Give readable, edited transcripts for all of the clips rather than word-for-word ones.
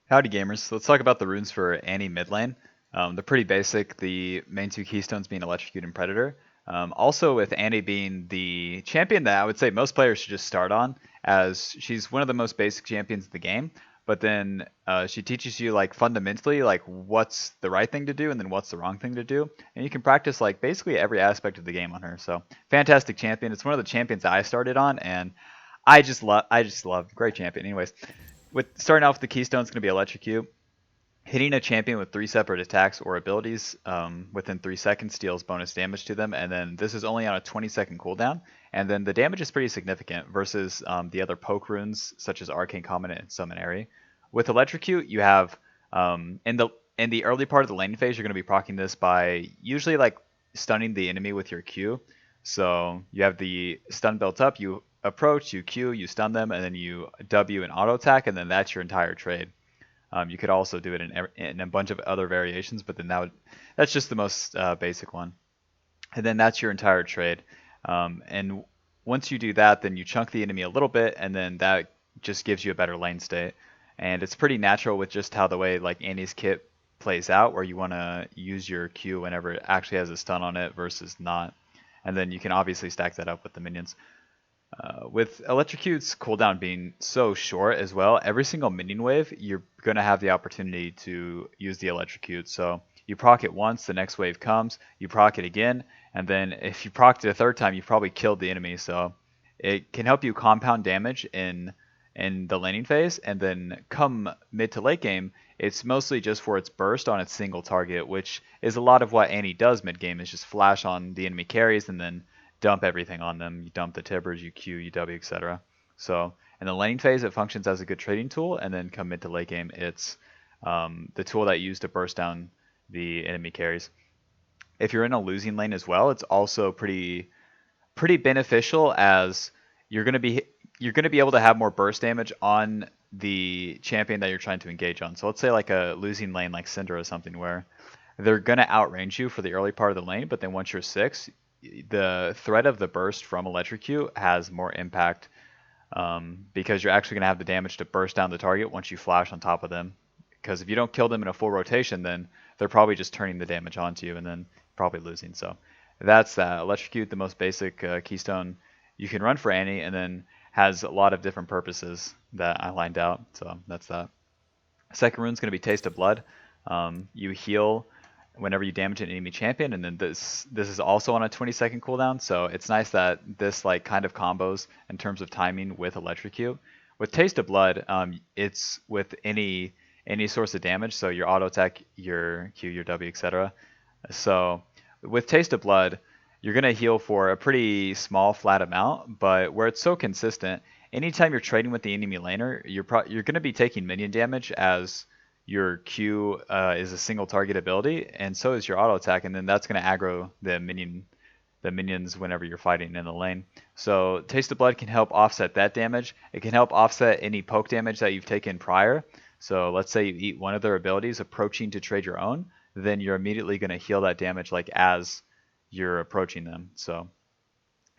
Howdy gamers, let's talk about the runes for Annie mid lane. They're pretty basic, the main two keystones being Electrocute and Predator. Also with Annie being the champion that I would say most players should just start on, as she's one of the most basic champions in the game, but then she teaches you like fundamentally like what's the right thing to do and then what's the wrong thing to do, and you can practice like basically every aspect of the game on her. So fantastic champion. It's one of the champions I started on, and I just love great champion. Anyways, with starting off with the keystone, it's going to be Electrocute. Hitting a champion with 3 separate attacks or abilities within 3 seconds deals bonus damage to them, and then this is only on a 20-second cooldown, and then the damage is pretty significant versus the other poke runes such as Arcane Covenant and Summonary. With Electrocute, you have in the early part of the laning phase, you're going to be proccing this by usually like stunning the enemy with your Q. So you have the stun built up, you approach, you Q, you stun them, and then you W and auto attack, and then that's your entire trade. You could also do it in a bunch of other variations, but then that's just the most basic one. And then that's your entire trade. And once you do that, then you chunk the enemy a little bit, and then that just gives you a better lane state. And it's pretty natural with just how the way like Annie's kit plays out, where you want to use your Q whenever it actually has a stun on it versus not. And then you can obviously stack that up with the minions. With Electrocute's cooldown being so short as well, every single minion wave, you're going to have the opportunity to use the Electrocute. So you proc it once, the next wave comes, you proc it again, and then if you proc it a third time, you've probably killed the enemy. So it can help you compound damage in the laning phase, and then come mid to late game, it's mostly just for its burst on its single target, which is a lot of what Annie does mid game, is just flash on the enemy carries and then dump everything on them. You dump the Tibbers, you Q, you W, etc. So in the laning phase, it functions as a good trading tool, and then come mid to late game, it's the tool that you use to burst down the enemy carries. If you're in a losing lane as well, it's also pretty beneficial, as you're going to be able to have more burst damage on the champion that you're trying to engage on. So let's say like a losing lane like Syndra or something, where they're going to outrange you for the early part of the lane, but then once you're 6, the threat of the burst from Electrocute has more impact, because you're actually going to have the damage to burst down the target once you flash on top of them. Because if you don't kill them in a full rotation, then they're probably just turning the damage onto you and then probably losing. So that's that. Electrocute, the most basic keystone you can run for Annie, and then has a lot of different purposes that I lined out. So that's that. Second rune's going to be Taste of Blood. You heal whenever you damage an enemy champion, and then this is also on a 20-second cooldown. So it's nice that this like kind of combos in terms of timing with Electrocute. With Taste of Blood, it's with any source of damage, so your auto attack, your Q, your W, etc. So with Taste of Blood, you're going to heal for a pretty small flat amount, but where it's so consistent, anytime you're trading with the enemy laner, you're going to be taking minion damage, as your Q is a single target ability, and so is your auto attack, and then that's going to aggro the minions whenever you're fighting in the lane. So Taste of Blood can help offset that damage. It can help offset any poke damage that you've taken prior. So let's say you eat one of their abilities approaching to trade your own, then you're immediately going to heal that damage like as you're approaching them. So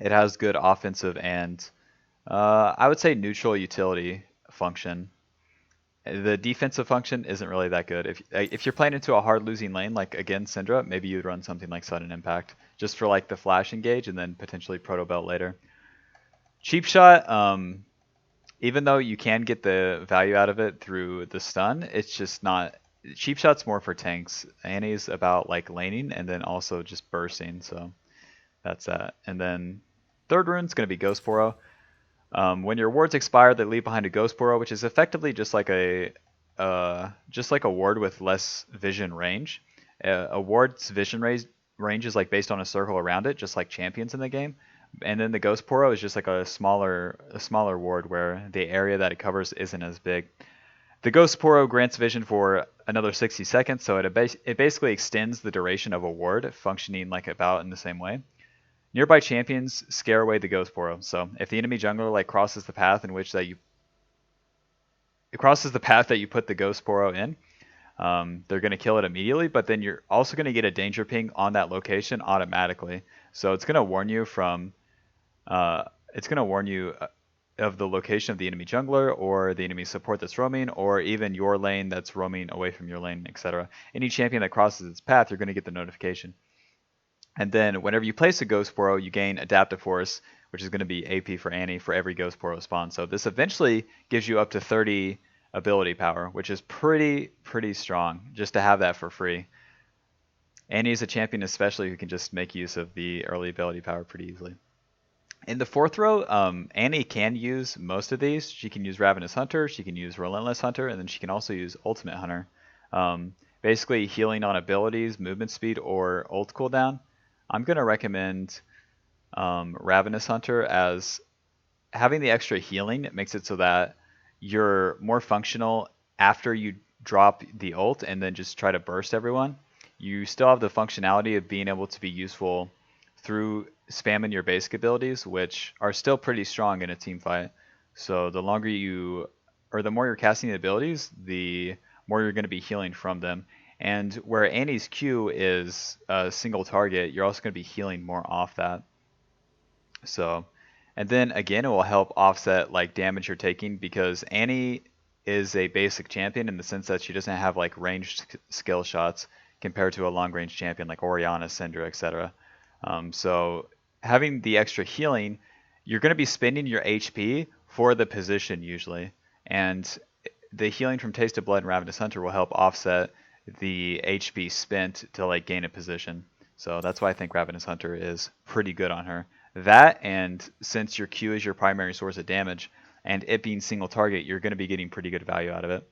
it has good offensive and I would say neutral utility function. The defensive function isn't really that good. If you're playing into a hard losing lane, like again Syndra, maybe you'd run something like Sudden Impact just for like the flash engage and then potentially Proto Belt later. Cheap Shot, even though you can get the value out of it through the stun, it's just not. Cheap Shot's more for tanks. Annie's about like laning and then also just bursting, so that's that. And then third rune's going to be Ghost Poro. When your wards expire, they leave behind a Ghost Poro, which is effectively just like a ward with less vision range. A ward's vision range is like based on a circle around it, just like champions in the game. And then the Ghost Poro is just like a smaller ward where the area that it covers isn't as big. The Ghost Poro grants vision for another 60 seconds, so it basically extends the duration of a ward, functioning like about in the same way. Nearby champions scare away the Ghost Poro. So if the enemy jungler like crosses the path in which that you put the Ghost Poro in, they're going to kill it immediately. But then you're also going to get a danger ping on that location automatically. So it's going to warn you from of the location of the enemy jungler or the enemy support that's roaming, or even your lane that's roaming away from your lane, etc. Any champion that crosses its path, you're going to get the notification. And then whenever you place a Ghost Poro, you gain Adaptive Force, which is going to be AP for Annie for every Ghost Poro spawn. So this eventually gives you up to 30 ability power, which is pretty strong just to have that for free. Annie is a champion especially who can just make use of the early ability power pretty easily. In the fourth row, Annie can use most of these. She can use Ravenous Hunter, she can use Relentless Hunter, and then she can also use Ultimate Hunter. Basically healing on abilities, movement speed, or ult cooldown. I'm going to recommend Ravenous Hunter, as having the extra healing makes it so that you're more functional after you drop the ult and then just try to burst everyone. You still have the functionality of being able to be useful through spamming your basic abilities, which are still pretty strong in a team fight. So the longer you, or the more you're casting the abilities, the more you're going to be healing from them. And where Annie's Q is a single target, you're also going to be healing more off that. So, and then again, it will help offset like damage you're taking, because Annie is a basic champion in the sense that she doesn't have like ranged skill shots compared to a long range champion like Orianna, Syndra, etc. So having the extra healing, you're going to be spending your HP for the position usually, and the healing from Taste of Blood and Ravenous Hunter will help offset the HP spent to like gain a position. So that's why I think Ravenous Hunter is pretty good on her. That, and since your Q is your primary source of damage, and it being single target, you're going to be getting pretty good value out of it.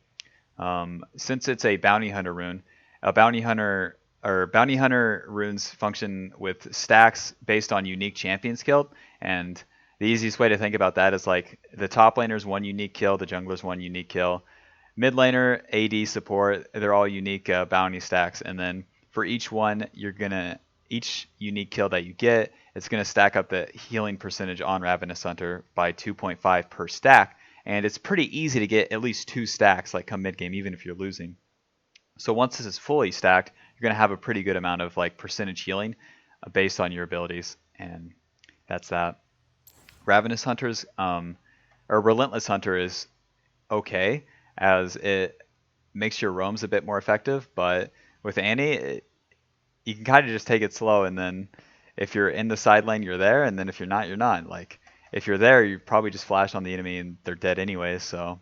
Since it's a bounty hunter rune, a bounty hunter runes function with stacks based on unique champions killed, and the easiest way to think about that is like the top laner's one unique kill, the jungler's one unique kill, mid laner, AD, support, they're all unique bounty stacks, and then for each one, each unique kill that you get, it's going to stack up the healing percentage on Ravenous Hunter by 2.5 per stack, and it's pretty easy to get at least 2 stacks like come mid game, even if you're losing. So once this is fully stacked, you're going to have a pretty good amount of like percentage healing based on your abilities, and that's that. Ravenous Hunter's or Relentless Hunter is okay, as it makes your roams a bit more effective, but with Annie, you can kind of just take it slow, and then if you're in the side lane, you're there, and then if you're not, you're not. Like, if you're there, you probably just flash on the enemy and they're dead anyway, so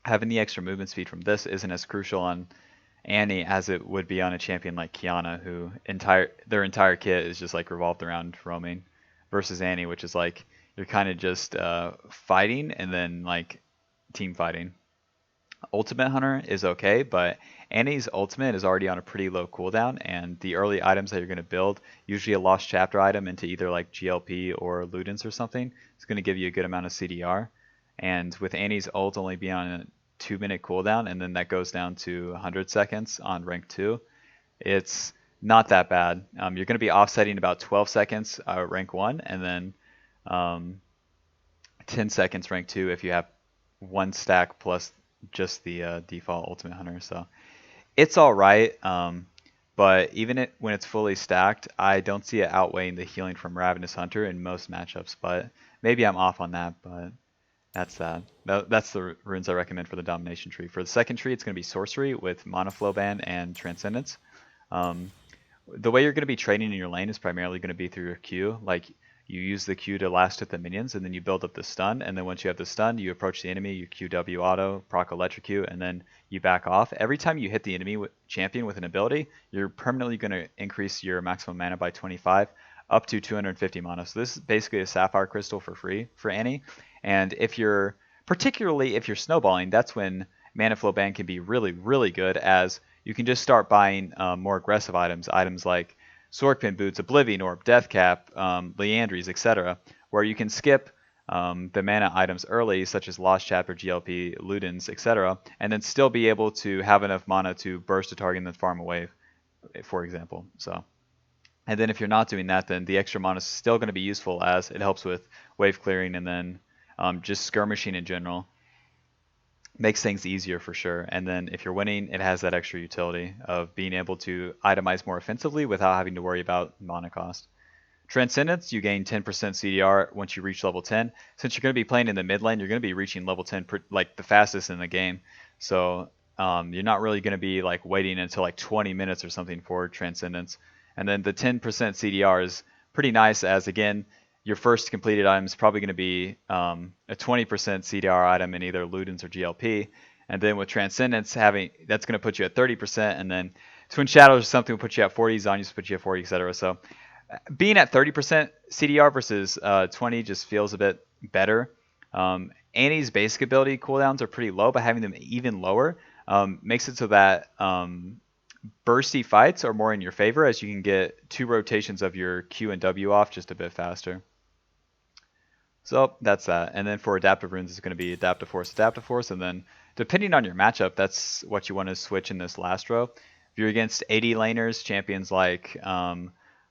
having the extra movement speed from this isn't as crucial on Annie as it would be on a champion like Kiana, who their entire kit is just like revolved around roaming, versus Annie, which is like you're kind of just fighting and then like team fighting. Ultimate Hunter is okay, but Annie's ultimate is already on a pretty low cooldown, and the early items that you're going to build, usually a Lost Chapter item into either like GLP or Ludens or something, is going to give you a good amount of CDR. And with Annie's ult only being on a 2-minute cooldown, and then that goes down to 100 seconds on rank 2, it's not that bad. You're going to be offsetting about 12 seconds rank 1, and then 10 seconds rank 2 if you have 1 stack plus just the default Ultimate Hunter. So it's all right, but even when it's fully stacked, I don't see it outweighing the healing from Ravenous Hunter in most matchups. But maybe I'm off on that, but that's that. That's the runes I recommend for the Domination tree. For the second tree, it's going to be Sorcery with Mana Flow Ban and Transcendence. The way you're going to be trading in your lane is primarily going to be through your Q. Like, you use the Q to last hit the minions, and then you build up the stun, and then once you have the stun, you approach the enemy, you QW auto, proc Electrocute, and then you back off. Every time you hit the enemy champion with an ability, you're permanently going to increase your maximum mana by 25, up to 250 mana. So this is basically a Sapphire Crystal for free for Annie, and particularly if you're snowballing, that's when Mana Flow Ban can be really, really good, as you can just start buying more aggressive items like Swordpin Boots, Oblivion Orb, Deathcap, Leandries, etc., where you can skip the mana items early, such as Lost Chapter, GLP, Ludens, etc., and then still be able to have enough mana to burst a target and then farm a wave, for example. So, and then if you're not doing that, then the extra mana is still going to be useful, as it helps with wave clearing, and then just skirmishing in general. Makes things easier for sure. And then if you're winning, it has that extra utility of being able to itemize more offensively without having to worry about mana cost. Transcendence, you gain 10% CDR once you reach level 10. Since you're going to be playing in the mid lane, you're going to be reaching level 10 like the fastest in the game. So you're not really going to be like waiting until like 20 minutes or something for Transcendence. And then the 10% CDR is pretty nice, as again, your first completed item is probably going to be a 20% CDR item in either Ludens or GLP. And then with Transcendence, that's going to put you at 30%, and then Twin Shadows or something will put you at 40, Zanyas will put you at 40, etc. So being at 30% CDR versus 20 just feels a bit better. Annie's basic ability cooldowns are pretty low, but having them even lower makes it so that bursty fights are more in your favor, as you can get 2 rotations of your Q and W off just a bit faster. So that's that. And then for adaptive runes, it's going to be adaptive force, and then depending on your matchup, that's what you want to switch in this last row. If you're against AD laners, champions like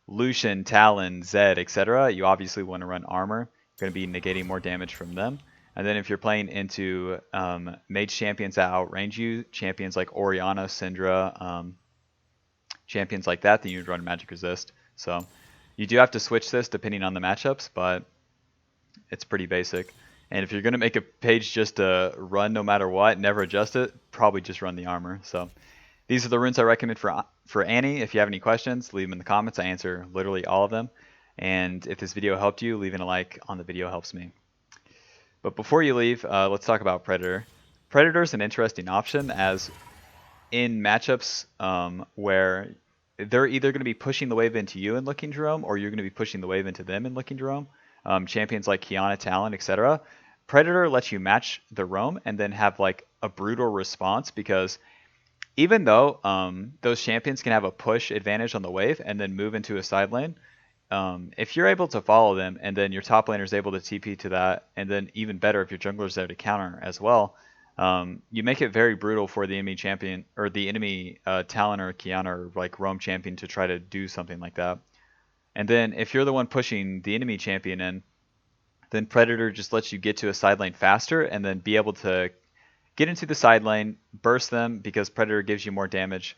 Lucian, Talon, Zed, etc., you obviously want to run armor. You're going to be negating more damage from them. And then if you're playing into mage champions that outrange you, champions like Orianna, Syndra, champions like that, then you'd run magic resist. So you do have to switch this depending on the matchups, but it's pretty basic. And if you're going to make a page just to run no matter what, never adjust it, probably just run the armor. So these are the runes I recommend for Annie. If you have any questions, leave them in the comments. I answer literally all of them. And if this video helped you, leaving a like on the video helps me. But before you leave, let's talk about Predator. Predator is an interesting option, as in matchups where they're either going to be pushing the wave into you and Looking Jerome, or you're going to be pushing the wave into them and Looking Jerome. Champions like Kiana, Talon, etc. Predator lets you match the roam and then have like a brutal response, because even though those champions can have a push advantage on the wave and then move into a side lane, if you're able to follow them and then your top laner is able to TP to that, and then even better if your jungler is there to counter as well, you make it very brutal for the enemy champion or the enemy Talon or Kiana or like roam champion to try to do something like that. And then if you're the one pushing the enemy champion in, then Predator just lets you get to a side lane faster and then be able to get into the side lane, burst them because Predator gives you more damage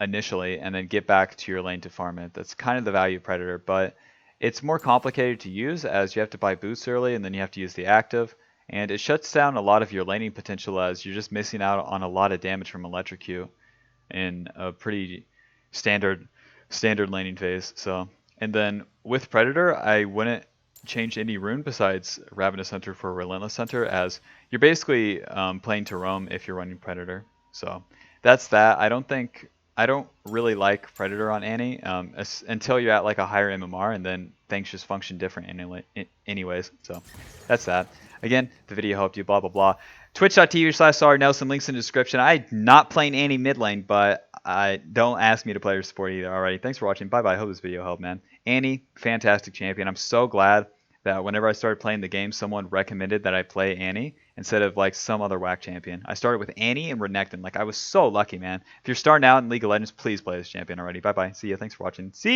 initially, and then get back to your lane to farm it. That's kind of the value of Predator, but it's more complicated to use, as you have to buy boots early and then you have to use the active, and it shuts down a lot of your laning potential, as you're just missing out on a lot of damage from Electrocute in a pretty standard laning phase. So, and then with Predator, I wouldn't change any rune besides Ravenous Hunter for Relentless Hunter, as you're basically playing to roam if you're running Predator. So that's that. I don't really like Predator on Annie until you're at like a higher MMR, and then things just function different anyways. So that's that. Again, the video helped you, blah, blah, blah. Twitch.tv/SRNelson, links in the description. I'm not playing Annie mid lane, but don't ask me to play her support either. Alrighty, thanks for watching. Bye-bye. I hope this video helped, man. Annie, fantastic champion. I'm so glad that whenever I started playing the game, someone recommended that I play Annie instead of like some other whack champion. I started with Annie and Renekton. Like, I was so lucky, man. If you're starting out in League of Legends, please play this champion already. Bye-bye. See ya. Thanks for watching. See ya.